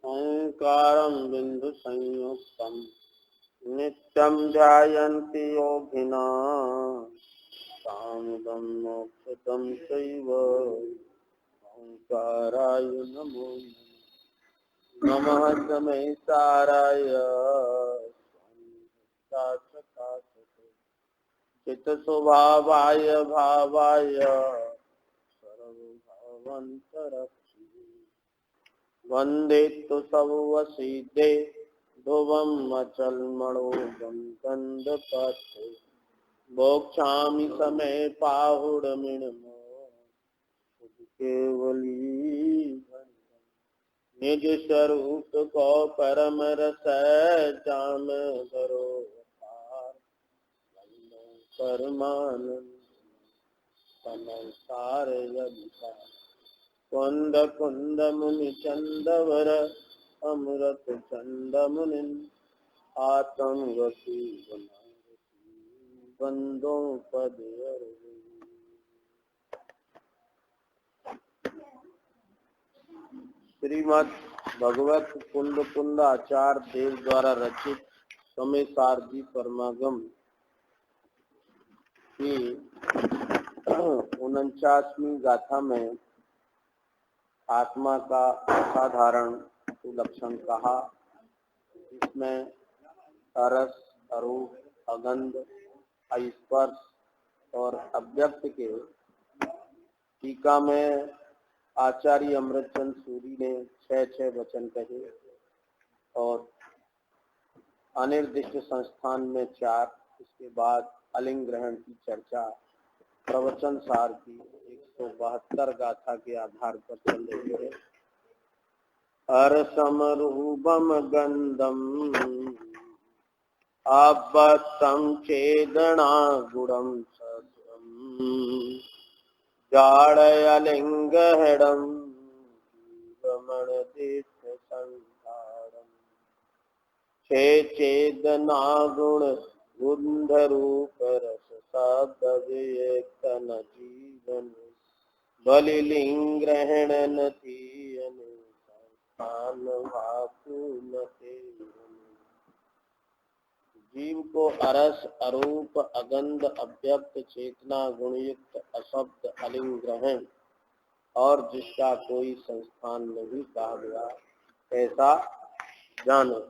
ओंकारं बिंदु संयुक्तं नित्यं ध्यायन्ति योगिनः सामदं मोक्षदं चैव ओंकाराय नमो नमः समेताराय चित्तस्वभावाय भावाय सर्वभवन्तरक्षिणे वन्दे तु सर्वसिद्धे ध्रुवं अचलमणोजं कन्दपत्रे मोक्षामि समे पाहुडमिणमो केवली निज स्वरूप को परम रस जाम धरो परमानंद समसार कुंद कुंद मुनि चंदवर अमृत चंद मुनि आत्म वसी बंदो पद श्रीमद् भगवत कुंद कुंद आचार्य देव द्वारा रचित समय सारथी परमागम की 49वीं गाथा में आत्मा का असाधारण लक्षण कहा, जिसमें रस, अरूप, अगंध, स्पर्श और अव्यक्त के टीका में आचार्य अमृतचंद सूरी ने 6 वचन कहे और अनिर्दिष्ट संस्थान में 4। इसके बाद अलिंग ग्रहण की चर्चा प्रवचन सार की 172 गाथा के आधार पर चल रही है। अरसमरूपम गंधम अबद्धं चेदना गुणम सत्वम जाडयलिंगहृदं रमणतीर्थ संधारम चेदना गुण गुंधरूप रस शब्द वियक्तन जीवन बलिलिंग ग्रहण नतीयन संस्थान भाकुमते। जीव को अरस, अरूप, अगंध, अव्यक्त, चेतना, गुणयुक्त, अशब्द, अलिंग ग्रहण और जिसका कोई संस्थान नहीं कहा गया ऐसा जानो।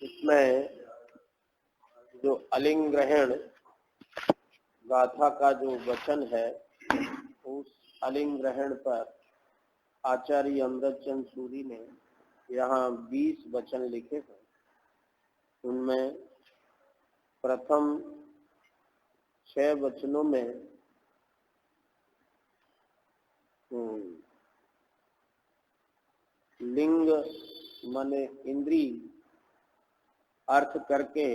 इसमें जो अलिंग ग्रहण गाथा का जो वचन है, उस अलिंग ग्रहण पर आचार्य अमृतचंद सूरी ने यहाँ 20 वचन लिखे हैं। उनमें प्रथम 6 वचनों में लिंग माने इंद्री अर्थ करके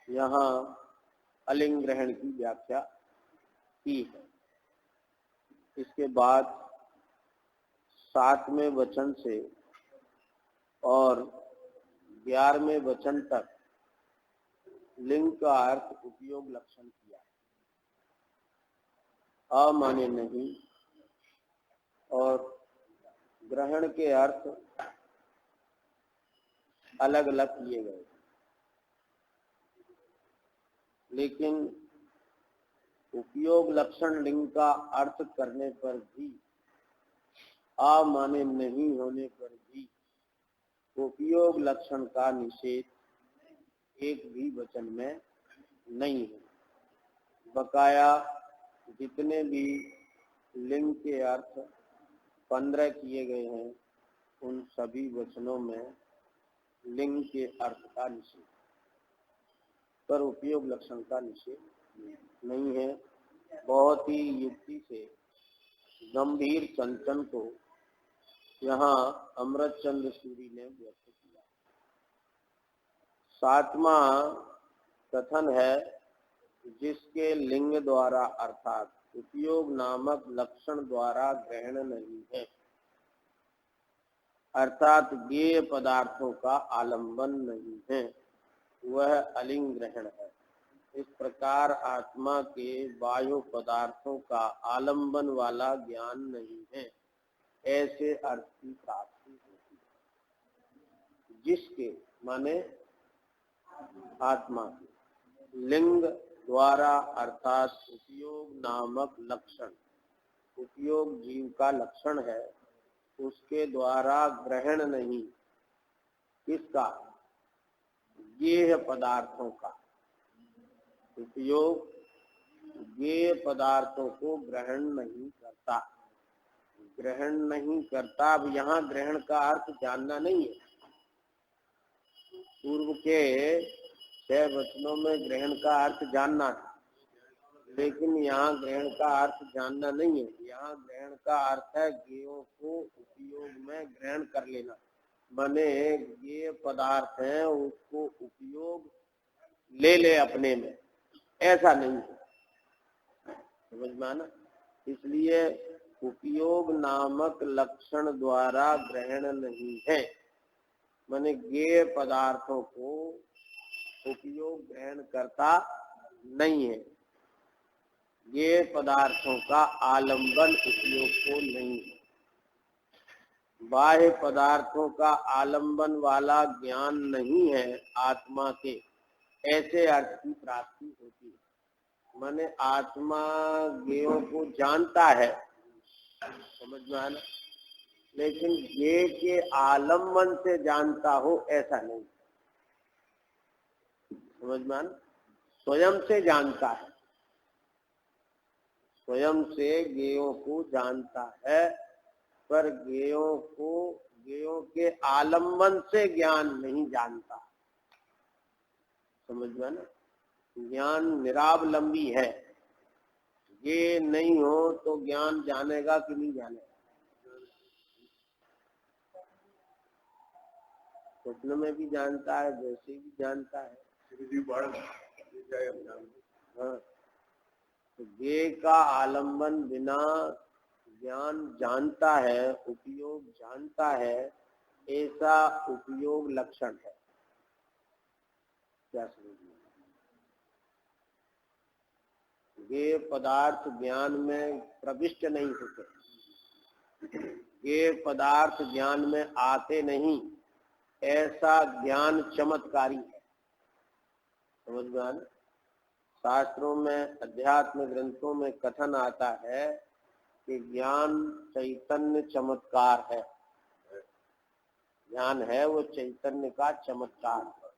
यहाँ अलिंग ग्रहण की व्याख्या की है। इसके बाद 7वें वचन से और 11वें वचन तक लिंग का अर्थ उपयोग लक्षण किया। अ माने नहीं और ग्रहण के अर्थ अलग अलग किए गए, लेकिन उपयोग लक्षण लिंग का अर्थ करने पर भी, आ माने नहीं होने पर भी उपयोग लक्षण का निषेध एक भी वचन में नहीं है। बकाया जितने भी लिंग के अर्थ 15 किए गए हैं, उन सभी वचनों में लिंग के अर्थ का निषेध पर उपयोग लक्षण का निषेध नहीं है। बहुत ही युक्ति से गंभीर चिंतन को यहाँ अमृतचंद सूरी ने व्यक्त किया। 7वां कथन है, जिसके लिंग द्वारा अर्थात उपयोग नामक लक्षण द्वारा ग्रहण नहीं है, अर्थात ज्ञेय पदार्थों का आलंबन नहीं है, वह अलिंग ग्रहण है। इस प्रकार आत्मा के बाह्य पदार्थों का आलंबन वाला ज्ञान नहीं है, ऐसे अर्थ की प्राप्ति जिसके माने आत्मा के लिंग द्वारा अर्थात उपयोग नामक लक्षण, उपयोग जीव का लक्षण है, उसके द्वारा ग्रहण नहीं, किसका? गेह पदार्थों का। उपयोग गेह पदार्थों को ग्रहण नहीं करता, ग्रहण नहीं करता। अब यहाँ ग्रहण का अर्थ जानना नहीं है। पूर्व के 6 वचनों में ग्रहण का अर्थ जानना था, लेकिन यहाँ ग्रहण का अर्थ जानना नहीं है। यहाँ ग्रहण का अर्थ है गेयों को उपयोग में ग्रहण कर लेना, माने ये पदार्थ है उसको उपयोग ले ले अपने में, ऐसा नहीं है। समझ में आना? इसलिए उपयोग नामक लक्षण द्वारा ग्रहण नहीं है, माने गेय पदार्थों को उपयोग ग्रहण करता नहीं है। गेय पदार्थों का आलंबन उपयोग को नहीं है। बाह्य पदार्थों का आलंबन वाला ज्ञान नहीं है आत्मा के, ऐसे अर्थ की प्राप्ति होती है। माने आत्मा गेयों को जानता है, समझ में आना, लेकिन गेय के आलंबन से जानता हो ऐसा नहीं। समझ में आना? स्वयं से जानता है, स्वयं से गेयों को जानता है, पर गेयों के आलंबन से ज्ञान नहीं जानता। समझ में ना? ज्ञान निरावलंबी है। ये नहीं हो तो ज्ञान जानेगा कि नहीं जानेगा? स्वप्न में भी जानता है, वैसे भी जानता है। हाँ, तो गे का आलंबन बिना ज्ञान जानता है, उपयोग जानता है, ऐसा उपयोग लक्षण है। क्या समझिए? गे पदार्थ ज्ञान में प्रविष्ट नहीं होते, गे पदार्थ ज्ञान में आते नहीं, ऐसा ज्ञान चमत्कारी है। समझ में आना? शास्त्रों में, अध्यात्म ग्रंथों में कथन आता है कि ज्ञान चैतन्य चमत्कार है। ज्ञान है वो चैतन्य का चमत्कार है।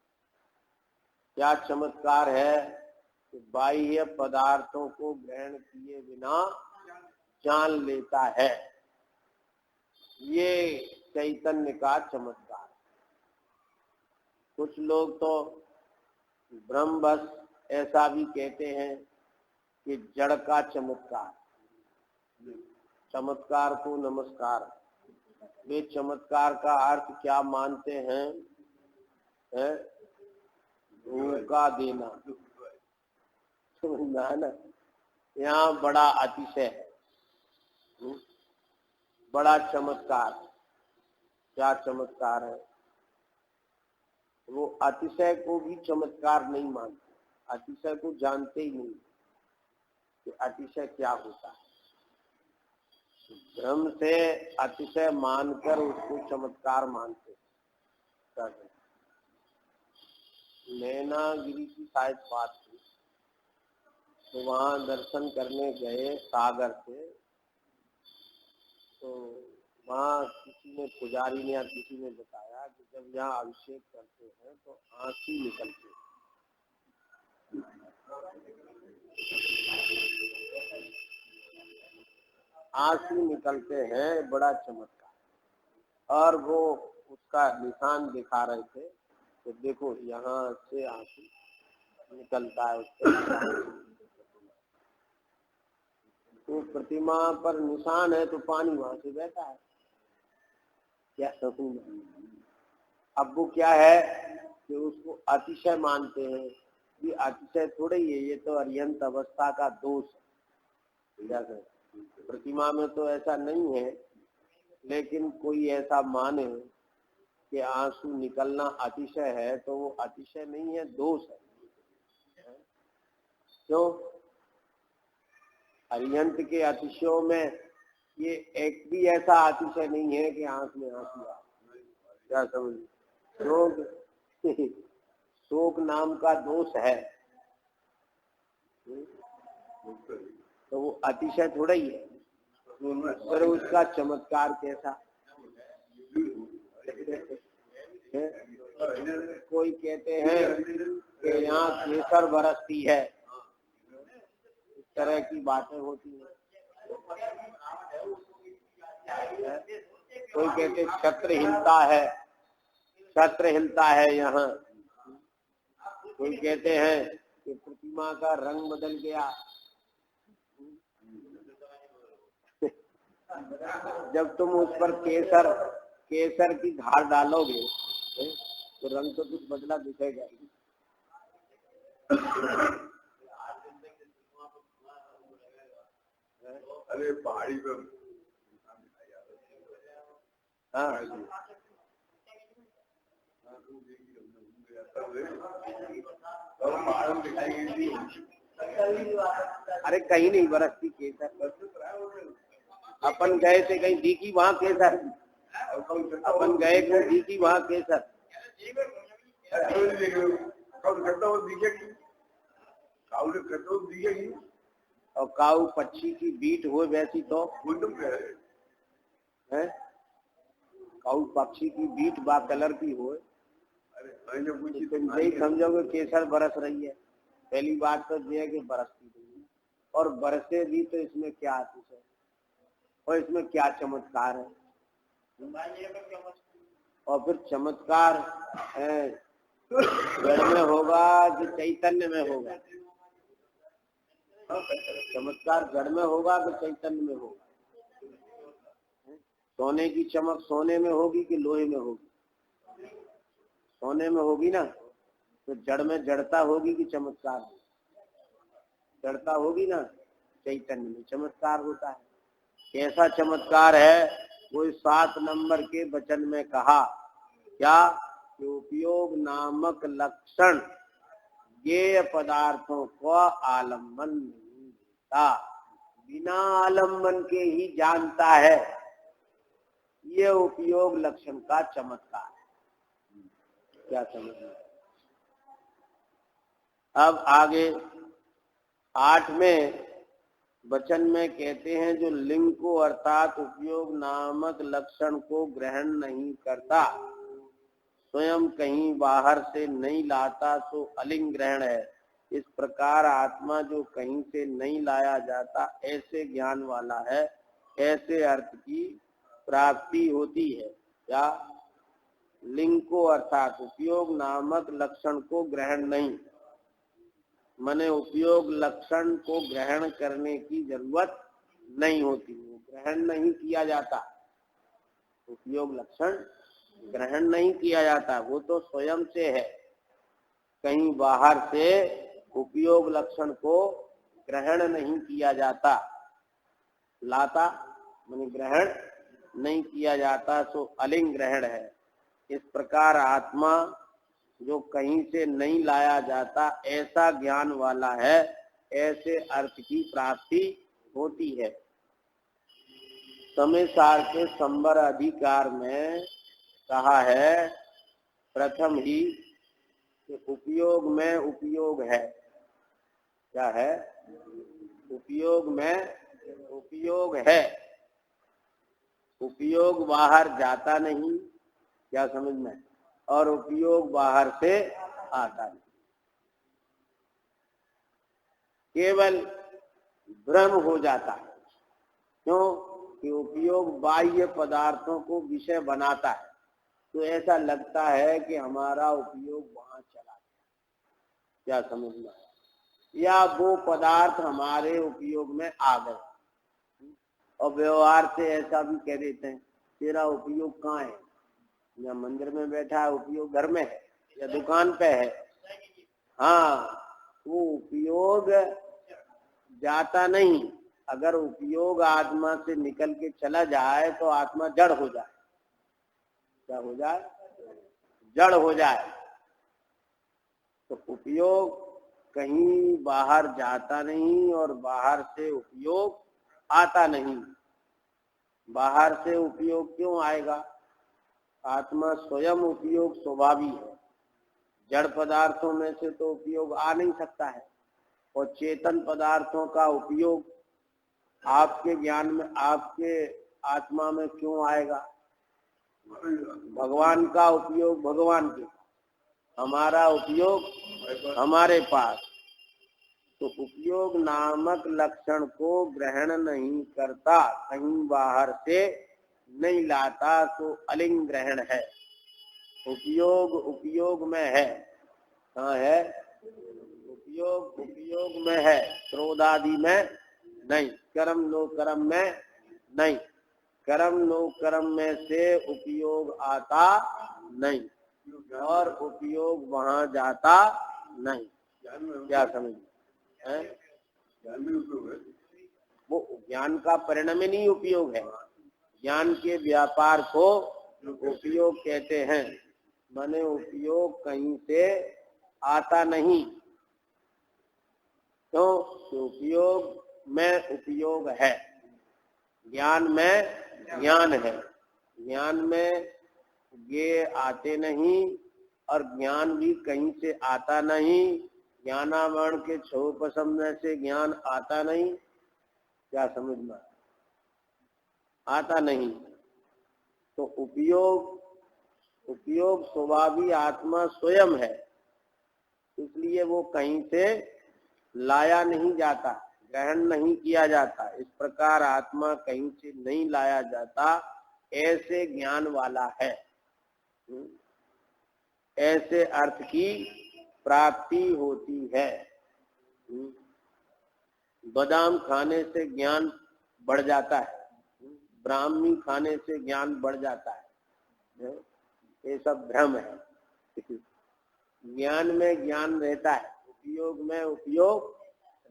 क्या चमत्कार है? कि बाह्य पदार्थों को ग्रहण किए बिना जान लेता है, ये चैतन्य का चमत्कार। कुछ लोग तो ब्रह्मवश ऐसा भी कहते हैं कि जड़ का चमत्कार। चमत्कार को नमस्कार। वे चमत्कार का अर्थ क्या मानते हैं? धोखा देना। समझना है ना? यहाँ बड़ा अतिशय है, बड़ा चमत्कार। क्या चमत्कार है? वो अतिशय को भी चमत्कार नहीं मानते, अतिशय को जानते ही नहीं कि अतिशय क्या होता है। भ्रम से अतिशय मानकर उसको चमत्कार मानते। नैनागिरी की शायद बात थी, तो वहाँ दर्शन करने गए सागर से, तो वहाँ किसी ने, पुजारी ने या किसी ने बताया कि जब यहाँ अभिषेक करते हैं तो आंसू निकलते हैं। आंसू निकलते हैं, बड़ा चमत्कार। और वो उसका निशान दिखा रहे थे, तो देखो यहाँ से आंसू निकलता है उसके। तो प्रतिमा पर निशान है तो पानी वहां से बहता है। क्या सकून? अब वो क्या है कि उसको अतिशय मानते हैं। ये अतिशय थोड़ा ही है, ये तो अरिहंत अवस्था का दोष है। प्रतिमा में तो ऐसा नहीं है, लेकिन कोई ऐसा माने कि आंसू निकलना अतिशय है, तो वो अतिशय नहीं है, दोष है। क्यों? अरिहंत के अतिशयों में ये एक भी ऐसा अतिशय नहीं है कि आंख में आंसू आ। क्या समझ? शोक शोक नाम का दोष है तो वो अतिशय थोड़ा ही है, पर उसका चमत्कार कैसा है? कोई कहते हैं कि यहाँ केसर बरसती है, इस तरह की बातें होती हैं। कोई कहते छत्र हिलता है यहाँ। कोई कहते हैं कि प्रतिमा का रंग बदल गया। जब तुम उस पर केसर की धार डालोगे तो रंग तो कुछ बदला दिखेगा। अरे पहाड़ी पे हाँ अरे कहीं नहीं बरसती केसर। अपन गए थे कहीं दिखी वहाँ केसर, अपन गए थे दिखी वहाँ केसर। और काऊ पक्षी की बीट हो वैसी तो है, काऊ पक्षी की बीट बा कलर की हो, तुम यही समझोगे केसर बरस रही है। पहली बात तो ये है कि बरसती नहीं है, और बरसे भी तो इसमें क्या आतिश है और इसमें क्या चमत्कार है। और फिर चमत्कार जड़ में होगा कि चैतन्य में होगा? चमत्कार जड़ में होगा कि चैतन्य में होगा? सोने की चमक सोने में होगी कि लोहे में होगी? सोने में होगी ना, तो जड़ में जड़ता होगी कि चमत्कार? जड़ता होगी ना। चैतन्य में चमत्कार होता है। कैसा चमत्कार है वो 7 नंबर के वचन में कहा। क्या? कि उपयोग नामक लक्षण ज्ञेय पदार्थों को आलम्बन नहीं देता, बिना आलम्बन के ही जानता है। ये उपयोग लक्षण का चमत्कार है। क्या समझ में? अब आगे 8वें वचन में कहते हैं जो लिंग को अर्थात उपयोग नामक लक्षण को ग्रहण नहीं करता, स्वयं कहीं बाहर से नहीं लाता, सो अलिंग ग्रहण है। इस प्रकार आत्मा जो कहीं से नहीं लाया जाता ऐसे ज्ञान वाला है, ऐसे अर्थ की प्राप्ति होती है। या लिंग को अर्थात उपयोग नामक लक्षण को ग्रहण नहीं, माने उपयोग लक्षण को ग्रहण करने की जरूरत नहीं होती, ग्रहण नहीं किया जाता। उपयोग लक्षण ग्रहण नहीं किया जाता, वो तो स्वयं से है। कहीं बाहर से उपयोग लक्षण को ग्रहण नहीं किया जाता। लाता माने ग्रहण नहीं किया जाता, सो अलिंग ग्रहण है। इस प्रकार आत्मा जो कहीं से नहीं लाया जाता ऐसा ज्ञान वाला है, ऐसे अर्थ की प्राप्ति होती है। समय सार के संबर अधिकार में कहा है प्रथम ही कि उपयोग में उपयोग है। क्या है? उपयोग में उपयोग है। उपयोग बाहर जाता नहीं, क्या समझ में? और उपयोग बाहर से आता नहीं। केवल भ्रम हो जाता है। क्यों? कि उपयोग बाह्य पदार्थों को विषय बनाता है, तो ऐसा लगता है कि हमारा उपयोग वहां चला गया। क्या समझ में? या वो पदार्थ हमारे उपयोग में आ गए। और व्यवहार से ऐसा भी कह देते हैं तेरा उपयोग कहाँ है? या मंदिर में बैठा है, उपयोग घर में है या दुकान पे है। हाँ, वो उपयोग जाता नहीं। अगर उपयोग आत्मा से निकल के चला जाए तो आत्मा जड़ हो जाए। क्या हो जाए? जड़ हो जाए। तो उपयोग कहीं बाहर जाता नहीं और बाहर से उपयोग आता नहीं। बाहर से उपयोग क्यों आएगा? आत्मा स्वयं उपयोग स्वभावी है। जड़ पदार्थों में से तो उपयोग आ नहीं सकता है, और चेतन पदार्थों का उपयोग आपके ज्ञान में, आपके आत्मा में क्यों आएगा? भगवान का उपयोग भगवान के, हमारा उपयोग हमारे पास। तो उपयोग नामक लक्षण को ग्रहण नहीं करता, कहीं बाहर से नहीं लाता, तो अलिंग ग्रहण है। उपयोग उपयोग में है। कहाँ है? उपयोग उपयोग में है, क्रोध आदि में नहीं, कर्म नो कर्म में नहीं। कर्म नो कर्म में से उपयोग आता नहीं, और उपयोग वहां जाता नहीं। क्या समझ है? वो ज्ञान का परिणाम ही नहीं उपयोग है। ज्ञान के व्यापार को उपयोग कहते हैं, माने उपयोग कहीं से आता नहीं। तो उपयोग में उपयोग है, ज्ञान में ज्ञान है। ज्ञान में ये आते नहीं, और ज्ञान भी कहीं से आता नहीं। ज्ञानावरण के क्षोभसमय से ज्ञान आता नहीं। क्या समझ में? आता नहीं। तो उपयोग उपयोग स्वभावी आत्मा स्वयं है, इसलिए वो कहीं से लाया नहीं जाता, ग्रहण नहीं किया जाता। इस प्रकार आत्मा कहीं से नहीं लाया जाता, ऐसे ज्ञान वाला है। ऐसे अर्थ की प्राप्ति होती है। बादाम खाने से ज्ञान बढ़ जाता है, ब्राह्मी खाने से ज्ञान बढ़ जाता है, ये सब भ्रम है। ज्ञान में ज्ञान रहता है, उपयोग में उपयोग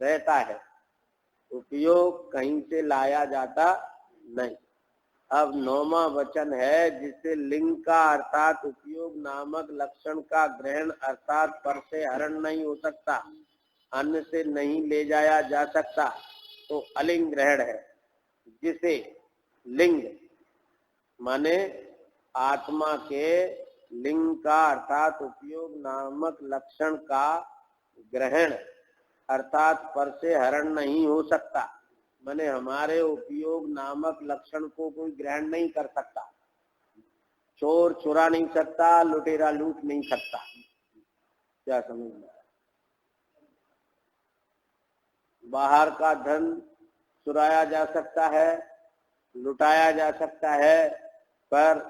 रहता है, उपयोग कहीं से लाया जाता नहीं। अब 9वां वचन है, जिससे लिंग का अर्थात उपयोग नामक लक्षण का ग्रहण अर्थात पर से हरण नहीं हो सकता, अन्य से नहीं ले जाया जा सकता, तो अलिंग ग्रहण है। जिसे लिंग माने आत्मा के लिंग का अर्थात उपयोग नामक लक्षण का ग्रहण अर्थात पर से हरण नहीं हो सकता, माने हमारे उपयोग नामक लक्षण को कोई ग्रहण नहीं कर सकता। चोर चुरा नहीं सकता, लुटेरा लूट नहीं सकता। क्या समझ में? बाहर का धन चुराया जा सकता है, लुटाया जा सकता है, पर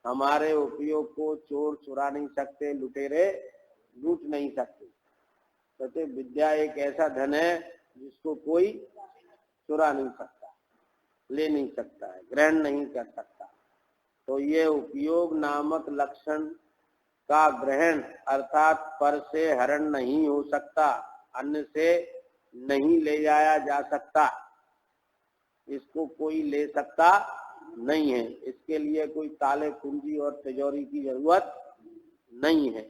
हमारे उपयोग को चोर चुरा नहीं सकते, लुटेरे लूट नहीं सकते। कहते विद्या एक ऐसा धन है जिसको कोई चुरा नहीं सकता, ले नहीं सकता है, ग्रहण नहीं कर सकता। तो ये उपयोग नामक लक्षण का ग्रहण अर्थात पर से हरण नहीं हो सकता, अन्य से नहीं ले जाया जा सकता, इसको कोई ले सकता नहीं है। इसके लिए कोई ताले कुंजी और तिजोरी की जरूरत नहीं है।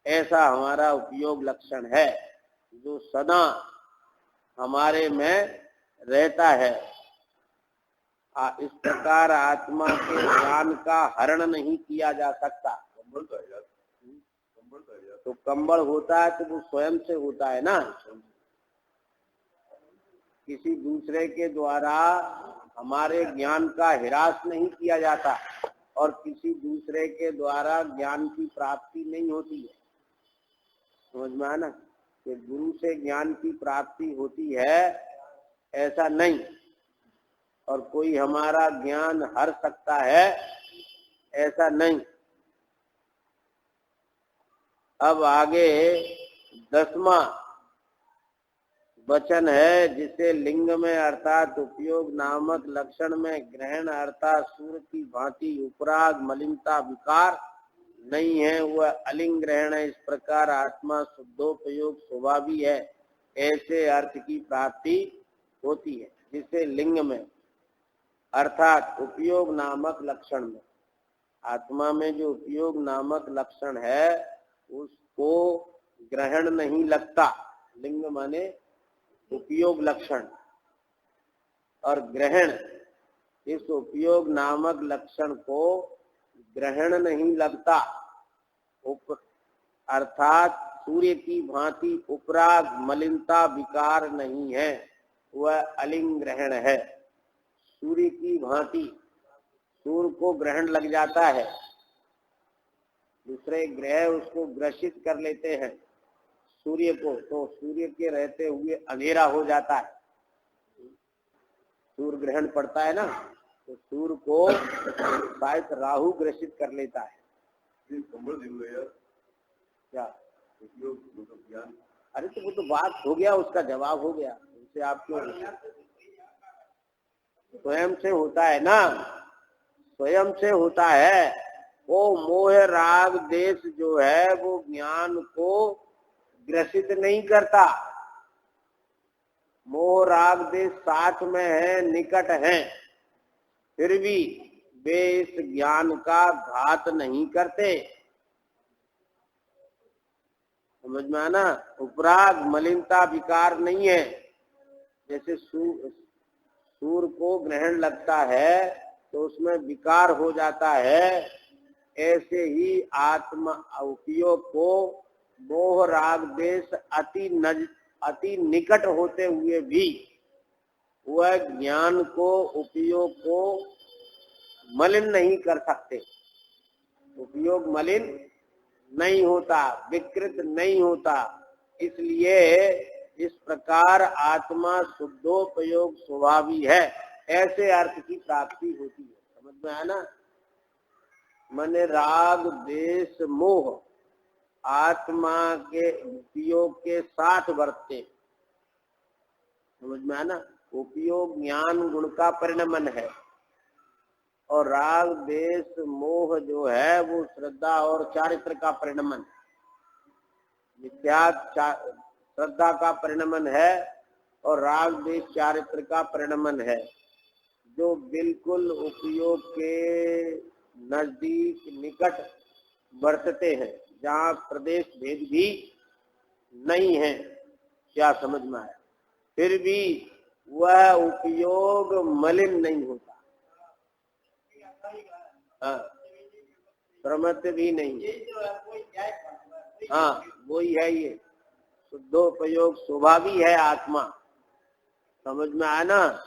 ऐसा हमारा उपयोग लक्षण है, जो सदा हमारे में रहता है। इस प्रकार आत्मा के ज्ञान का हरण नहीं किया जा सकता। तो कंबल होता है तो वो स्वयं से होता है ना, किसी दूसरे के द्वारा हमारे ज्ञान का हिरास नहीं किया जाता, और किसी दूसरे के द्वारा ज्ञान की प्राप्ति नहीं होती है। समझ में आया ना? कि गुरु से ज्ञान की प्राप्ति होती है ऐसा नहीं, और कोई हमारा ज्ञान हर सकता है ऐसा नहीं। अब आगे 10वां वचन है, जिसे लिंग में अर्थात उपयोग नामक लक्षण में ग्रहण अर्थात सूर्य की भांति उपराग मलिनता विकार नहीं है, वह अलिंग ग्रहण है। इस प्रकार आत्मा शुद्धोपयोग स्वभावी है, ऐसे अर्थ की प्राप्ति होती है। जिसे लिंग में अर्थात उपयोग नामक लक्षण में, आत्मा में जो उपयोग नामक लक्षण है उसको ग्रहण नहीं लगता। लिंग माने उपयोग लक्षण, और ग्रहण इस उपयोग नामक लक्षण को ग्रहण नहीं लगता, अर्थात सूर्य की भांति उपराग मलिनता विकार नहीं है, वह अलिंग ग्रहण है। सूर्य की भांति सूर्य को ग्रहण लग जाता है, दूसरे ग्रह उसको ग्रसित कर लेते हैं सूर्य को, तो सूर्य के रहते हुए अंधेरा हो जाता है। सूर्य ग्रहण पड़ता है ना, तो सूर्य को शायद राहु ग्रसित कर लेता है। क्या? अरे तो वो तो बात हो गया, उसका जवाब हो गया, उनसे आप क्यों? स्वयं से होता है ना, स्वयं से होता है। वो मोह राग देश जो है वो ज्ञान को ग्रसित नहीं करता। मोह राग देश साथ में है, निकट है, फिर भी वे इस ज्ञान का घात नहीं करते। समझ में आना? उपराग मलिनता विकार नहीं है। जैसे सूर्य को ग्रहण लगता है तो उसमें विकार हो जाता है, ऐसे ही आत्मा उपयोग को मोह राग देश अति निकट होते हुए भी वह ज्ञान को उपयोग को मलिन नहीं कर सकते। उपयोग मलिन नहीं होता, विकृत नहीं होता। इसलिए इस प्रकार आत्मा शुद्धोपयोग स्वभावी है, ऐसे अर्थ की प्राप्ति होती है। समझ में आया ना? माने राग देश मोह आत्मा के उपयोग के साथ बरतते। समझ में आया ना? उपयोग ज्ञान गुण का परिणमन है और राग देश मोह जो है वो श्रद्धा और चारित्र का परिणमन, मिथ्या श्रद्धा का परिणमन है और राग देश चारित्र का परिणमन है, जो बिल्कुल उपयोग के नजदीक निकट बरतते हैं, जहाँ प्रदेश भेद भी नहीं है। क्या समझ में आया? फिर भी वह उपयोग मलिन नहीं होता, हाँ, प्रमत्त भी नहीं। हाँ, वही है, ये शुद्धोपयोग स्वभावी है आत्मा। समझ में आया ना?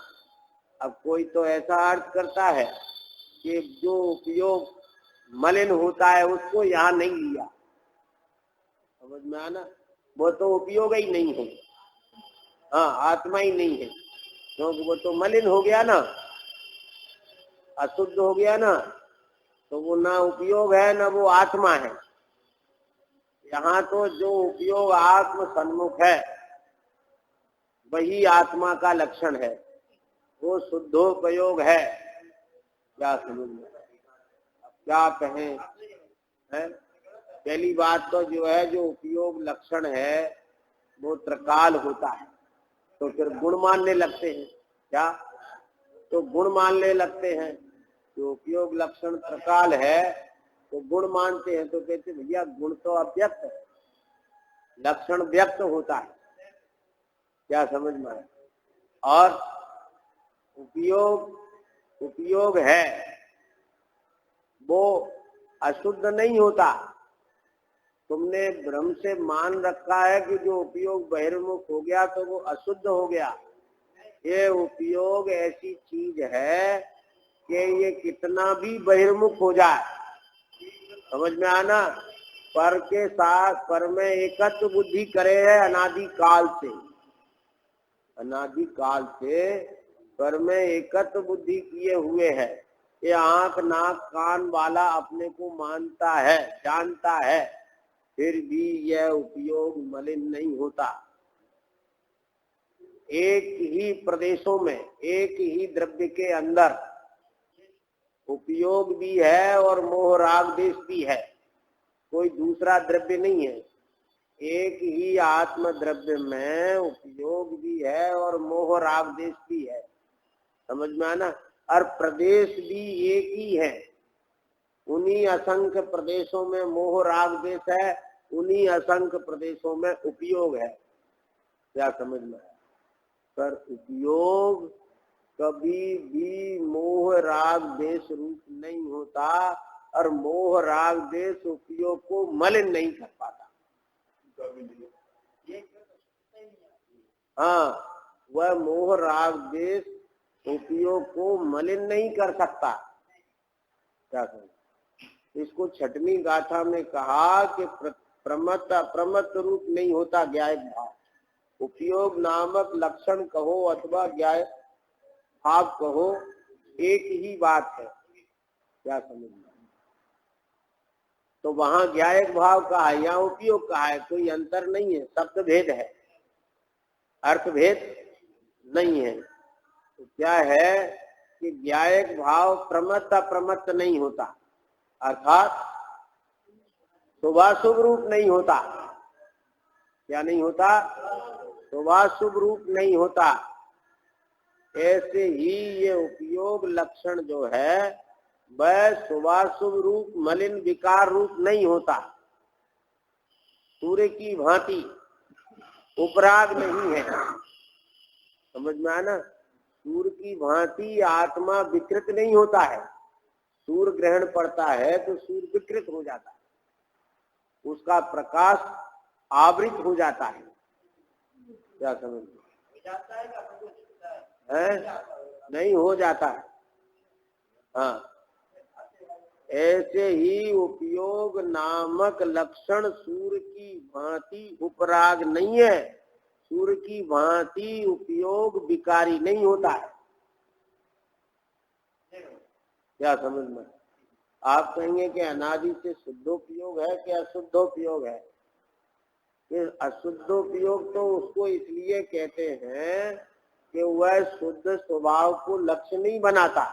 अब कोई तो ऐसा अर्थ करता है कि जो उपयोग मलिन होता है उसको यहाँ नहीं लिया। समझ में आया ना? वो तो उपयोग ही नहीं है, हाँ, आत्मा ही नहीं है, क्योंकि वो तो मलिन हो गया ना, अशुद्ध हो गया ना, तो वो ना उपयोग है ना वो आत्मा है। यहाँ तो जो उपयोग आत्म सन्मुख है वही आत्मा का लक्षण है, वो शुद्धोपयोग है। क्या समझ में? अब क्या कहें? है पहली बात तो जो है, जो उपयोग लक्षण है वो त्रिकाल होता है, तो फिर गुण मानने लगते हैं। क्या? तो गुण मानने लगते हैं। जो उपयोग लक्षण त्रिकाल है तो गुण मानते हैं, तो कहते भैया गुण तो अव्यक्त है, लक्षण व्यक्त होता है। क्या समझ में आया? और उपयोग है वो अशुद्ध नहीं होता। तुमने भ्रम से मान रखा है कि जो उपयोग बहिर्मुख हो गया तो वो अशुद्ध हो गया। ये उपयोग ऐसी चीज है कि ये कितना भी बहिर्मुख हो जाए, समझ में आना, पर के साथ पर में एकत्व बुद्धि करे है अनादि काल से पर में एकत्व बुद्धि किए हुए है। ये आंख नाक कान वाला अपने को मानता है, जानता है, फिर भी यह उपयोग मलिन नहीं होता। एक ही प्रदेशों में, एक ही द्रव्य के अंदर उपयोग भी है और मोह राग देश भी है, कोई दूसरा द्रव्य नहीं है। एक ही आत्म द्रव्य में उपयोग भी है और मोह राग देश भी है। समझ में आना? और प्रदेश भी एक ही है। उन्हीं असंख्य प्रदेशों में मोह राग देश है, उन्हीं असंख्य प्रदेशों में उपयोग है। क्या समझ में आया? पर उपयोग कभी भी मोह राग देश रूप नहीं होता, और मोह राग देश उपयोग को मलिन नहीं कर पाता। हाँ, वह मोह राग देश उपयोग को मलिन नहीं कर सकता। क्या करें? इसको छठवीं गाथा में कहा कि प्रमत्त अप्रमत्त रूप नहीं होता ज्ञायक भाव। उपयोग नामक लक्षण कहो अथवा ज्ञायक भाव कहो, एक ही बात है। क्या समझना? तो वहां ज्ञायक भाव कहा है, यहाँ उपयोग कहा है, कोई अंतर नहीं है, शब्द भेद है, अर्थ भेद नहीं है। तो क्या है कि ज्ञायक भाव प्रमत्त अप्रमत्त नहीं होता, अर्थात शुभाशुभ रूप नहीं होता। क्या नहीं होता? शुभाशुभ रूप नहीं होता। ऐसे ही ये उपयोग लक्षण जो है वह शुभाशुभ रूप मलिन विकार रूप नहीं होता। सूर्य की भांति उपराग नहीं है। समझ में आया ना? सूर्य की भांति आत्मा विकृत नहीं होता है। सूर्य ग्रहण पड़ता है तो सूर्य विकृत हो जाता है, उसका प्रकाश आवृत हो जाता है। क्या समझ है? नहीं हो जाता है। हाँ, ऐसे ही उपयोग नामक लक्षण सूर्य की भांति उपराग नहीं है। सूर्य की भांति उपयोग विकारी नहीं होता है। क्या समझ में? आप कहेंगे कि अनादि से शुद्धोपयोग है कि अशुद्धोपयोग है? ये अशुद्धोपयोग तो उसको इसलिए कहते हैं कि वह शुद्ध स्वभाव को लक्ष्य नहीं बनाता,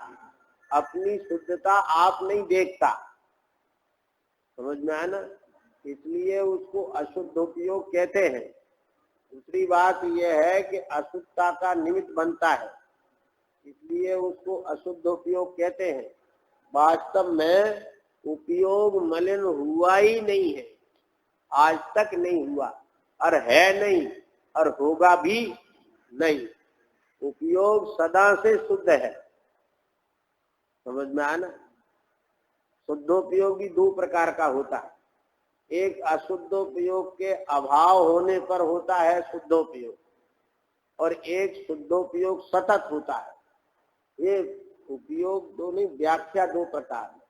अपनी शुद्धता आप नहीं देखता। समझ में आया ना? इसलिए उसको अशुद्धोपयोग कहते हैं। दूसरी बात यह है कि अशुद्धता का निमित्त बनता है, इसलिए उसको अशुद्धोपयोग कहते हैं। वास्तव में उपयोग मलिन हुआ ही नहीं है, आज तक नहीं हुआ, और है नहीं, और होगा भी नहीं। उपयोग सदा से शुद्ध है। समझ में आया ना? शुद्धोपयोग भी दो प्रकार का होता है। एक अशुद्धोपयोग के अभाव होने पर होता है शुद्धोपयोग, और एक शुद्धोपयोग सतत होता है। ये उपयोग दोनों व्याख्या दो प्रकार है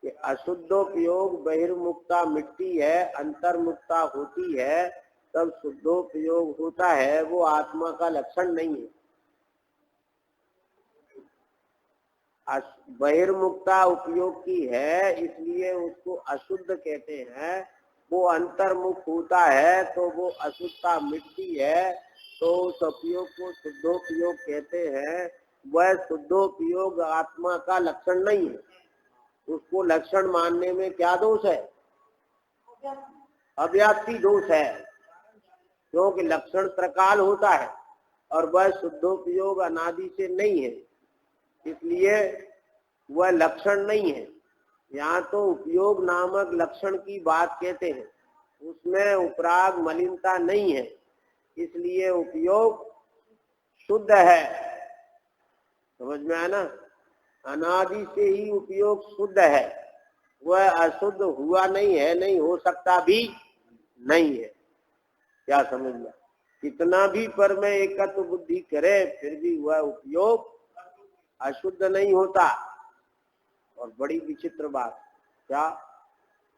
कि अशुद्धोपयोग बहिर्मुक्ता मिट्टी है, अंतर्मुक्ता होती है, तब शुद्धोपयोग होता है, वो आत्मा का लक्षण नहीं है। बहिर्मुक्ता उपयोग की है, इसलिए उसको अशुद्ध कहते हैं। वो अंतर्मुख होता है तो वो अशुद्धता मिट्टी है, तो उस उपयोग को शुद्धोपयोग कहते हैं। वह शुद्धोपयोग आत्मा का लक्षण नहीं है। उसको लक्षण मानने में क्या दोष है? अव्याप्ति दोष है, क्योंकि लक्षण त्रकाल होता है और वह शुद्धोपयोग अनादि से नहीं है, इसलिए वह लक्षण नहीं है। यहाँ तो उपयोग नामक लक्षण की बात कहते हैं, उसमें उपराग मलिनता नहीं है, इसलिए उपयोग शुद्ध है। समझ में आया ना? अनादि से ही उपयोग शुद्ध है, वह अशुद्ध हुआ नहीं है, नहीं हो सकता भी नहीं है। क्या समझ में? कितना भी पर में एकत्व बुद्धि करे फिर भी वह उपयोग अशुद्ध नहीं होता। और बड़ी विचित्र बात क्या,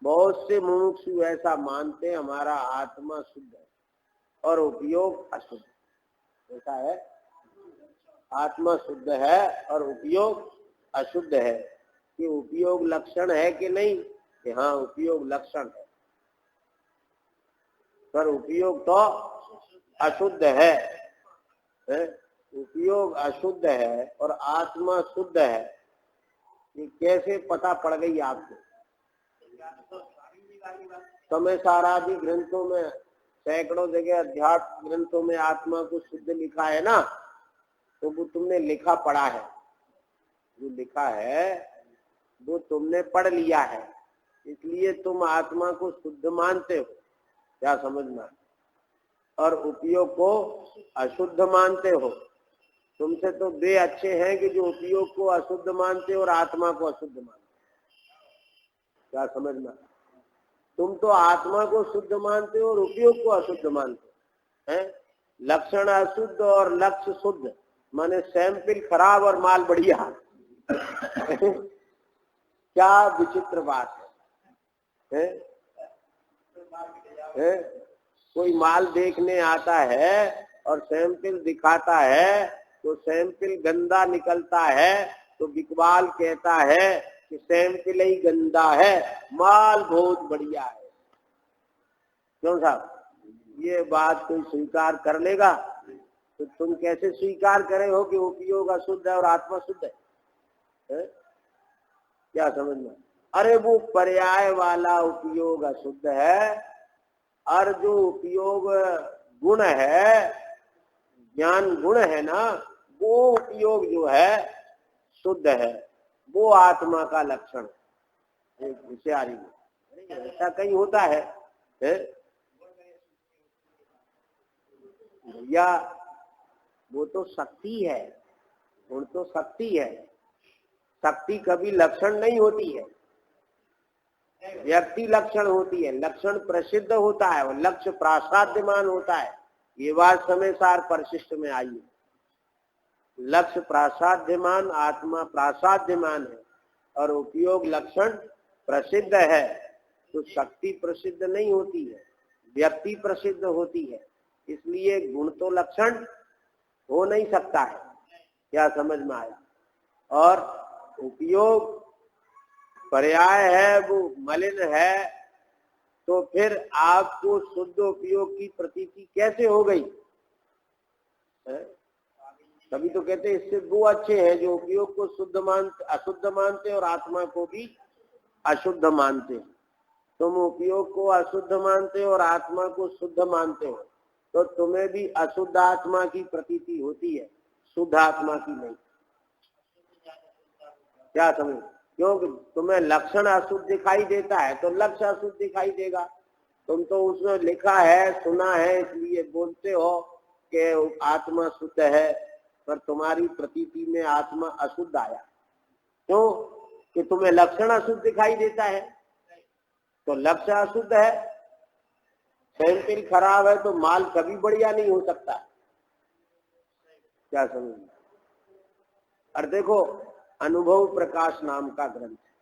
बहुत से मुमुक्षु ऐसा मानते हमारा आत्मा शुद्ध है और उपयोग अशुद्ध। ऐसा है, आत्मा शुद्ध है और उपयोग अशुद्ध है। कि उपयोग लक्षण है कि नहीं? कि हाँ, उपयोग लक्षण है, पर उपयोग तो अशुद्ध है। उपयोग अशुद्ध है और आत्मा शुद्ध है, ये कैसे पता पड़ गई आपको? समय सारादि ग्रंथों में, सैकड़ों जगह अध्यात्म ग्रंथों में आत्मा को शुद्ध लिखा है ना, तो वो तुमने लिखा पढ़ा है। जो लिखा है वो तुमने पढ़ लिया है, इसलिए तुम आत्मा को शुद्ध मानते हो। क्या समझना? और उपयोग को अशुद्ध मानते हो। तुमसे तो वे अच्छे हैं कि जो उपयोग को अशुद्ध मानते और आत्मा को अशुद्ध मानते। क्या समझना? तुम तो आत्मा को शुद्ध मानते हो और उपयोग को अशुद्ध मानते हो, हैं? लक्षण अशुद्ध और लक्ष्य शुद्ध, माने सैंपल खराब और माल बढ़िया। क्या विचित्र बात है? कोई माल देखने आता है और सैंपल दिखाता है तो सैंपल गंदा निकलता है तो बिकवाल कहता है कि सैंपल ही गंदा है, माल बहुत बढ़िया है। क्यों साहब? ये बात कोई स्वीकार कर लेगा? तो तुम कैसे स्वीकार करे हो कि उपयोग अशुद्ध है और आत्मा शुद्ध है? क्या समझना? अरे वो पर्याय वाला उपयोग अशुद्ध है और जो उपयोग गुण है, ज्ञान गुण है ना, वो उपयोग जो है शुद्ध है, वो आत्मा का लक्षण है। होशियारी में ऐसा कहीं होता है भैया? वो तो शक्ति है, गुण तो शक्ति है। शक्ति कभी लक्षण नहीं होती है, व्यक्ति लक्षण होती है। लक्षण प्रसिद्ध होता है और लक्ष्य प्रासाद्यमान होता है। ये बात समय सार परिशिष्ट में आई है। लक्ष्य प्रासाद्यमान, आत्मा प्रासाद्यमान है और उपयोग लक्षण प्रसिद्ध है। तो शक्ति प्रसिद्ध नहीं होती है, व्यक्ति प्रसिद्ध होती है। इसलिए गुण तो लक्षण हो नहीं सकता है। क्या समझ में आया? और उपयोग पर्याय है, वो मलिन है, तो फिर आपको शुद्ध उपयोग की प्रतीति कैसे हो गई? तभी तो कहते हैं इससे दो अच्छे हैं जो उपयोग को शुद्ध मानते, अशुद्ध मानते और आत्मा को भी अशुद्ध मानते। तुम उपयोग को अशुद्ध मानते और आत्मा को शुद्ध मानते हो, तो तुम्हें भी अशुद्ध आत्मा की प्रतीति होती है, शुद्ध आत्मा की नहीं। क्या समझ? क्योंकि तुम्हें लक्षण अशुद्ध दिखाई देता है तो लक्ष्य अशुद्ध दिखाई देगा। तुम तो उसमें लिखा है, सुना है, इसलिए बोलते हो कि आत्मा शुद्ध है, पर तुम्हारी प्रतीति में आत्मा अशुद्ध आया। क्यों? कि तुम्हें लक्षण अशुद्ध दिखाई देता है, तो लक्ष्य अशुद्ध है। सैंपल खराब है तो माल कभी बढ़िया नहीं हो सकता। क्या समझ? और देखो, अनुभव प्रकाश नाम का ग्रंथ है,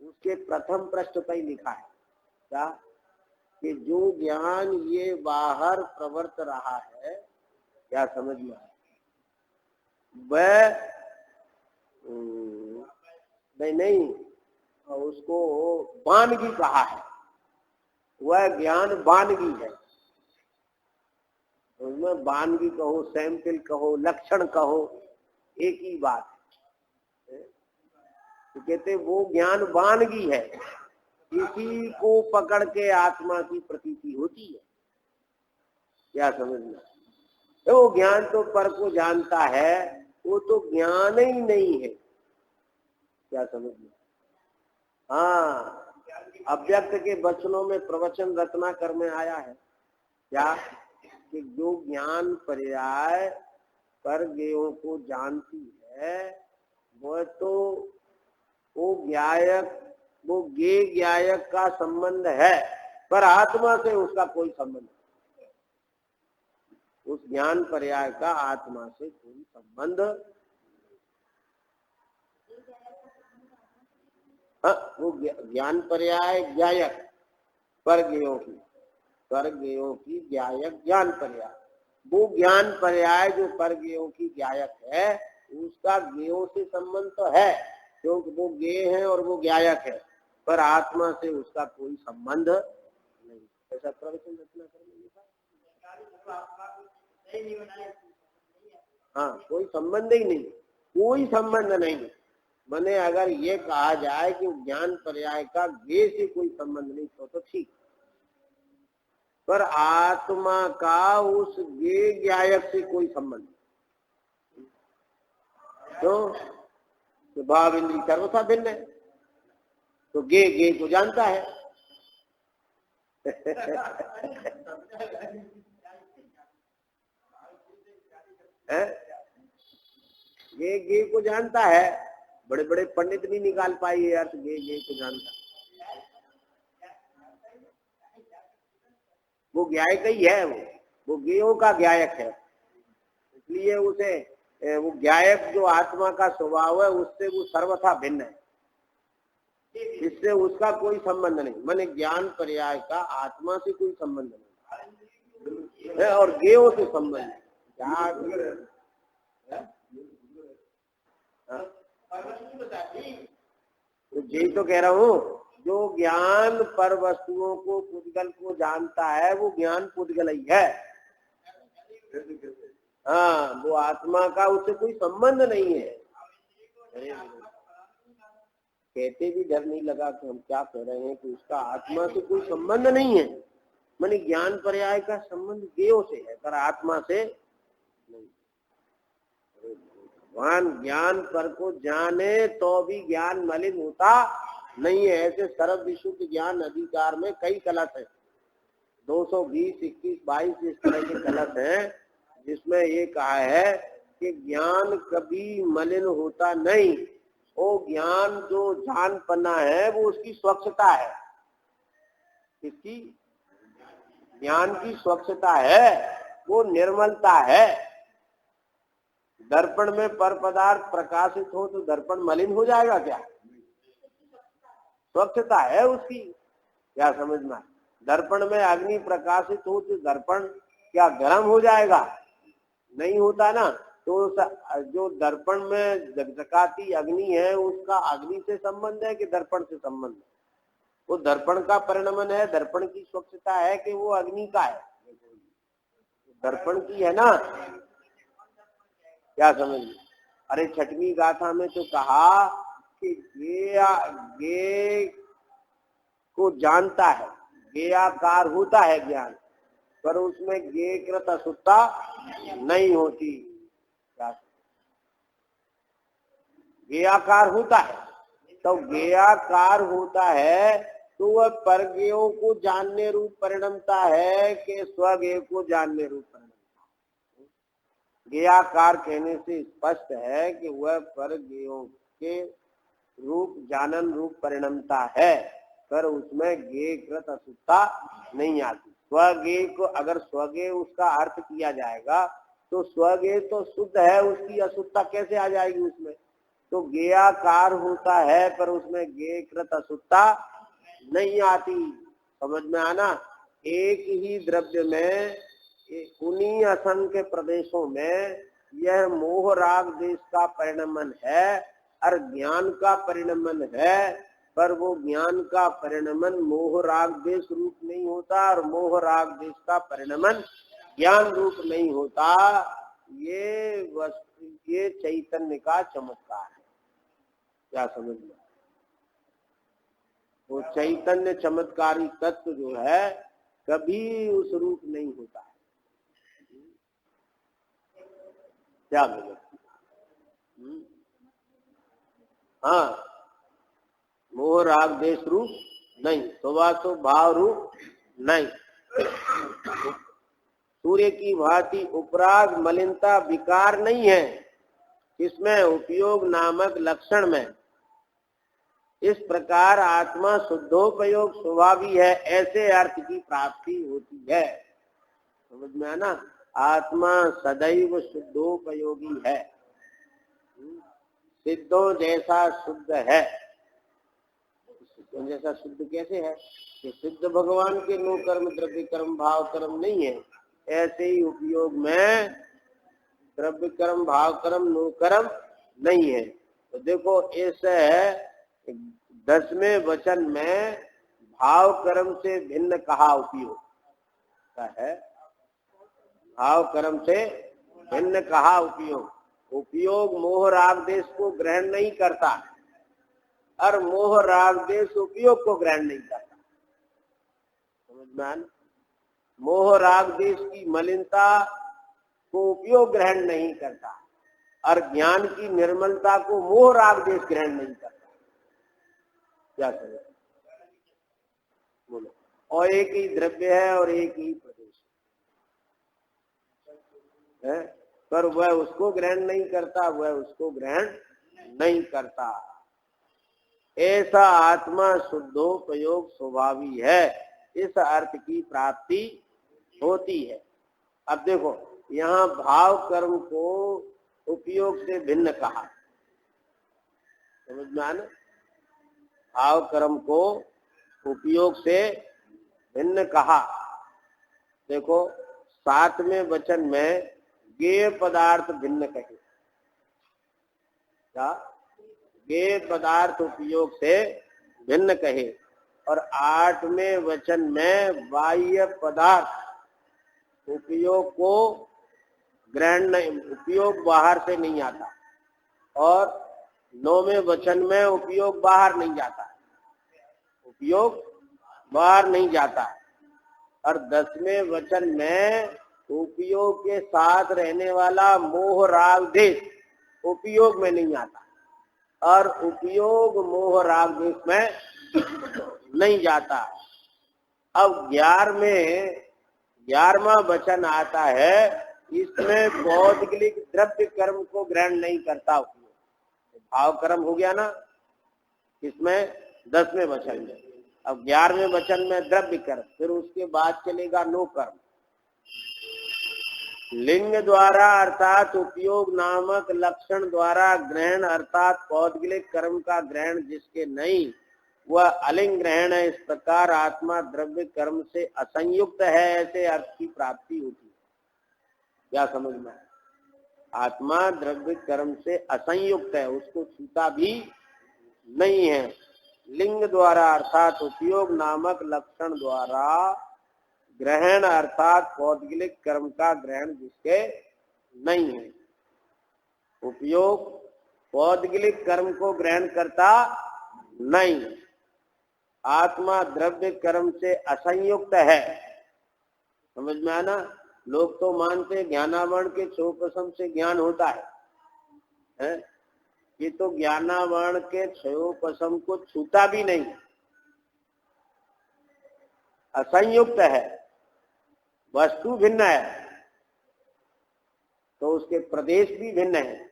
उसके प्रथम पृष्ठ पर ही लिखा है क्या? कि जो ज्ञान ये बाहर प्रवर्त रहा है, क्या समझ में आया? वह नहीं, उसको वानगी कहा है। वह ज्ञान वानगी है। उसमें वानगी कहो, सैंपल कहो, लक्षण कहो, एक ही बात है। तो कहते वो ज्ञान वानगी है, इसी को पकड़ के आत्मा की प्रतीति होती है। क्या समझना? तो ज्ञान तो पर को जानता है, वो तो ज्ञान ही नहीं है। क्या समझना? हाँ, अव्यक्त के वचनों में प्रवचन रत्नाकर में आया है क्या? कि जो ज्ञान पर्याय पर ज्ञेयों को जानती है, वह तो वो ज्ञायक, वो ज्ञेय ज्ञायक का संबंध है, पर आत्मा से उसका कोई संबंध नहीं। उस ज्ञान पर्याय का आत्मा से कोई संबंध। हाँ, वो ज्ञान पर्याय ज्ञायक पर ज्ञेयों की ज्ञायक ज्ञान पर्याय, वो ज्ञान पर्याय जो पर ज्ञेयों की ज्ञायक है, उसका ज्ञेयों से संबंध तो है, क्योंकि वो ज्ञेय है और वो ज्ञायक है, पर आत्मा से उसका कोई संबंध नहीं। ऐसा प्रवचन रत्नाकर में लिखा। हाँ, कोई संबंध ही नहीं, कोई संबंध नहीं। मने अगर ये कहा जाए कि ज्ञान पर्याय का ज्ञेय से कोई संबंध नहीं तो ठीक, पर आत्मा का उस ज्ञेय ज्ञायक से कोई संबंध। तो भाव इंद्रिय सर्वथा भिन्न है, तो ज्ञेय को जानता है। ज्ञेय को जानता है। बड़े बड़े पंडित नहीं निकाल पाए ये अर्थ, ज्ञेय को जानता। वो ज्ञायक ही है, वो ज्ञेयों का ज्ञायक है। इसलिए उसे वो ज्ञायक जो आत्मा का स्वभाव है उससे वो सर्वथा भिन्न है, इससे उसका कोई संबंध नहीं। माने ज्ञान पर्याय का आत्मा से कोई संबंध नहीं है और ज्ञेयों से संबंध है। तो यही तो कह रहा हूँ, जो ज्ञान पर वस्तुओं को पुद्गल को जानता है वो ज्ञान पुद्गल ही है। हाँ, वो आत्मा का उससे कोई संबंध नहीं है। कहते भी डर नहीं लगा कि हम क्या कह रहे हैं कि उसका आत्मा से कोई संबंध नहीं है। माने ज्ञान पर्याय का संबंध ज्ञेयों से है पर आत्मा से नहीं। भगवान ज्ञान पर को जाने तो भी ज्ञान मलिन होता नहीं है। ऐसे सर्व विशुद्ध ज्ञान अधिकार में कई कलश है, 220, 21, 22 इस तरह के कलश हैं, जिसमें ये कहा है कि ज्ञान कभी मलिन होता नहीं। वो ज्ञान जो जानपना है वो उसकी स्वच्छता है। किसकी? ज्ञान की स्वच्छता है, वो निर्मलता है। दर्पण में पर पदार्थ प्रकाशित हो तो दर्पण मलिन हो जाएगा क्या? स्वच्छता है उसकी, क्या समझ में? दर्पण में अग्नि प्रकाशित हो तो दर्पण क्या गर्म हो जाएगा? नहीं होता ना। तो जो दर्पण में जगजगाती अग्नि है उसका अग्नि से संबंध है कि दर्पण से संबंध है? वो दर्पण का परिणमन है, दर्पण की स्वच्छता है कि वो अग्नि का है? दर्पण की है ना, क्या समझ? अरे छठवीं गाथा में तो कहा कि गे को जानता है, गेयाकार होता है ज्ञान, पर उसमें गेयकृत अशुद्धता नहीं होती। गेयाकार होता है, तो गेयाकार होता है तो वह परज्ञेयों को जानने रूप परिणमता है कि स्वज्ञेय को जानने रूप परिणमता? गेयाकार कहने से स्पष्ट है कि वह परज्ञेयों के रूप जानन रूप परिणमता है, पर उसमें गेयकृत अशुद्धता नहीं आती। स्वज्ञेय को अगर स्वज्ञेय उसका अर्थ किया जाएगा तो स्वज्ञेय तो शुद्ध है, उसकी अशुद्धता कैसे आ जाएगी उसमें? तो गेयाकार होता है पर उसमें गेयकृत अशुद्धता नहीं आती। समझ में आना? एक ही द्रव्य में उन्हीं असंख्य प्रदेशों में यह मोह राग देश का परिणमन है और ज्ञान का परिणमन है, पर वो ज्ञान का परिणमन मोह राग देश रूप नहीं होता और मोह राग देश का परिणमन ज्ञान रूप नहीं होता। ये चैतन्य का चमत्कार है। क्या समझ में? वो चैतन्य चमत्कारी तत्व जो है कभी उस रूप नहीं होता है। क्या बोले? हाँ, मोह राग देश रूप नहीं, तो भाव रूप नहीं। सूर्य की भांति उपराग मलिनता विकार नहीं है, इसमें उपयोग नामक लक्षण में। इस प्रकार आत्मा शुद्धोपयोग स्वभावी है, ऐसे अर्थ की प्राप्ति होती है। समझ में आना? आत्मा सदैव शुद्धोपयोगी है, सिद्धों जैसा शुद्ध है। सिद्धों जैसा शुद्ध कैसे है? कि सिद्ध भगवान के नो कर्म द्रव्य कर्म भाव कर्म नहीं है, ऐसे ही उपयोग में द्रव्य कर्म भाव कर्म नो कर्म नहीं है। तो देखो, इस 10वें वचन में भाव कर्म से भिन्न कहा उपयोग का है। भाव कर्म से भिन्न कहा उपयोग मोह राग देश को ग्रहण नहीं करता और मोह राग देश उपयोग को ग्रहण नहीं करता। समझ में आना? मोह राग देश की मलिनता को उपयोग ग्रहण नहीं करता और ज्ञान की निर्मलता को मोह राग देश ग्रहण नहीं करता। क्या करें? बोलो। और एक ही द्रव्य है और एक ही प्रदेश है, पर वह उसको ग्रहण नहीं करता, वह उसको ग्रहण नहीं करता। ऐसा आत्मा शुद्धोपयोग स्वभावी है, इस अर्थ की प्राप्ति होती है। अब देखो यहाँ भाव कर्म को उपयोग से भिन्न कहा, समझ में आना। भाव कर्म को उपयोग से भिन्न कहा। देखो 7वें वचन में गेय पदार्थ भिन्न कहे, क्या गेय पदार्थ उपयोग से भिन्न कहे। और 8वें वचन में बाह्य पदार्थ उपयोग को ग्रहण नहीं, उपयोग बाहर से नहीं आता। और 9वें वचन में उपयोग बाहर नहीं जाता, उपयोग बाहर नहीं जाता। और 10वें वचन में उपयोग के साथ रहने वाला मोह राग देश उपयोग में नहीं आता, और उपयोग मोह राग देश में नहीं जाता। अब 11वां वचन आता है, इसमें पौद्गलिक द्रव्य कर्म को ग्रहण नहीं करता उपयोग। भाव कर्म हो गया ना इसमें 10वें वचन में। अब 11वें वचन में द्रव्य कर्म, फिर उसके बाद चलेगा नो कर्म। लिंग द्वारा अर्थात उपयोग नामक लक्षण द्वारा ग्रहण अर्थात पौद्गलिक कर्म का ग्रहण जिसके नहीं वह अलिंग ग्रहण है। इस प्रकार आत्मा द्रव्य कर्म से असंयुक्त है, ऐसे अर्थ की प्राप्ति होती है। क्या समझ में? आत्मा द्रव्य कर्म से असंयुक्त है, उसको छूता भी नहीं है। लिंग द्वारा अर्थात उपयोग नामक लक्षण द्वारा ग्रहण अर्थात पौद्गलिक कर्म का ग्रहण जिसके नहीं है। उपयोग पौद्गलिक कर्म को ग्रहण करता नहीं। आत्मा द्रव्य कर्म से असंयुक्त है। समझ में आना। लोग तो मानते ज्ञानावरण के क्षयोपशम से ज्ञान होता है? ये तो ज्ञानावरण के क्षयोपशम को छूता भी नहीं, असंयुक्त है। वस्तु भिन्न है तो उसके प्रदेश भी भिन्न है,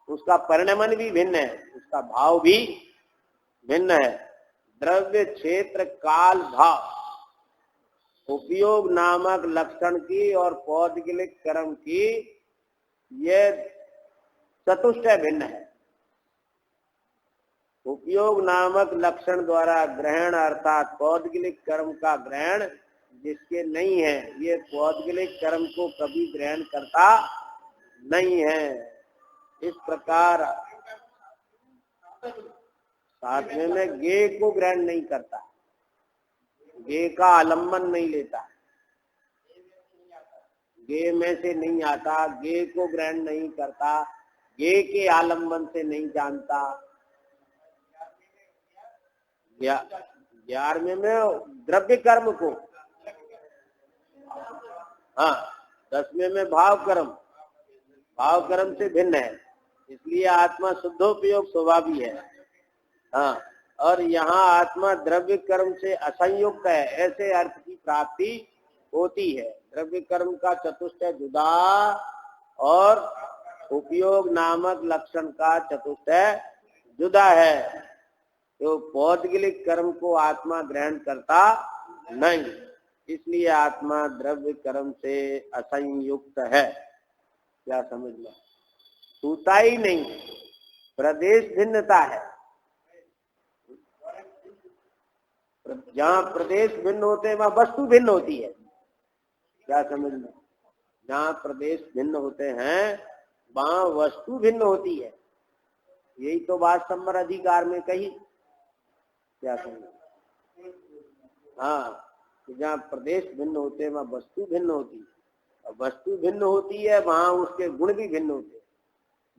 उसका परिणमन भी भिन्न है, उसका भाव भी भिन्न है। द्रव्य क्षेत्र काल भाव उपयोग नामक लक्षण की और पौद्गलिक कर्म की ये चतुष्टय भिन्न है। उपयोग नामक लक्षण द्वारा ग्रहण अर्थात पौद्गलिक कर्म का ग्रहण जिसके नहीं है, ये पौद्गलिक कर्म को कभी ग्रहण करता नहीं है। इस प्रकार 7वें में गे को ग्रहण नहीं करता, गे का आलम्बन नहीं लेता, गे में से नहीं आता, गे को ग्रहण नहीं करता, गे के आलम्बन से नहीं जानता। 11वें में द्रव्य कर्म को, हाँ 10वें में भाव कर्म से भिन्न है, इसलिए आत्मा शुद्धोपयोग स्वभावी है। हाँ, और यहाँ आत्मा द्रव्य कर्म से असंयुक्त है, ऐसे अर्थ की प्राप्ति होती है। द्रव्य कर्म का चतुष्टय जुदा और उपयोग नामक लक्षण का चतुष्टय जुदा है। तो पौद्गलिक कर्म को आत्मा ग्रहण करता नहीं, इसलिए आत्मा द्रव्य कर्म से असंयुक्त है। क्या समझ में? छूता ही नहीं, प्रदेश भिन्नता है। जहाँ प्रदेश भिन्न होते हैं वहाँ वस्तु भिन्न होती है। क्या समझ में? जहाँ प्रदेश भिन्न होते हैं वहाँ वस्तु भिन्न होती है। यही तो बात संवर अधिकार में कही। क्या समझ? हाँ, जहाँ प्रदेश भिन्न होते हैं वहाँ वस्तु भिन्न होती है, और वस्तु भिन्न होती है वहाँ उसके गुण भी भिन्न होते हैं,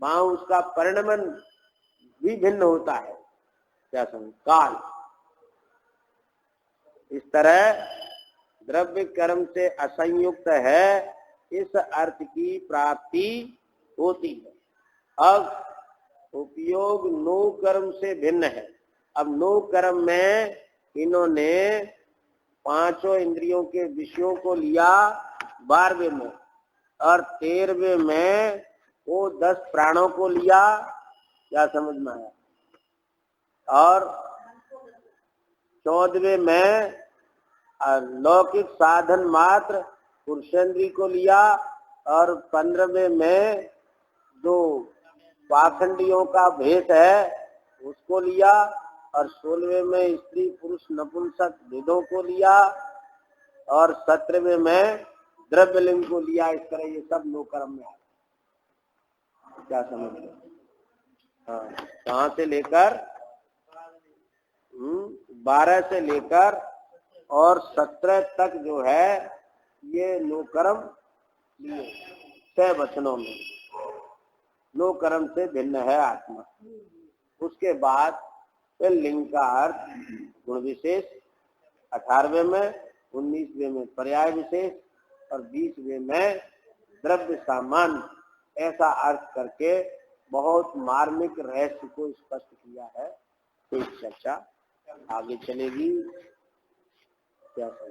वहाँ उसका परिणमन भी भिन्न होता है। क्या समझ? काल। इस तरह द्रव्य कर्म से असंयुक्त है, इस अर्थ की प्राप्ति होती है। अब उपयोग नो कर्म से भिन्न है। अब नो कर्म में इन्होंने 5 इंद्रियों के विषयों को लिया 12वें में, और 13वें में वो 10 प्राणों को लिया। क्या समझ में आया? और 14वें में लौकिक साधन मात्र पुरुषेंद्री को लिया और 15वें में जो पाखंडियों का भेद है उसको लिया और 16वें में स्त्री पुरुष नपुंसक भेदों को लिया और 17वें में द्रव्यलिंग को लिया। इस तरह ये सब नो कर्म में आ क्या समझ लो। हाँ, कहाँ से लेकर 12 से लेकर और 17 तक जो है ये नो कर्म लिए 6 वचनों में नो कर्म से भिन्न है आत्मा। उसके बाद फिर लिंग का अर्थ गुण विशेष 18वें में, 19वें में पर्याय विशेष और 20वें में द्रव्य सामान्य ऐसा अर्थ करके बहुत मार्मिक रहस्य को स्पष्ट किया है। तो चर्चा आगे चलेगी। क्या समझ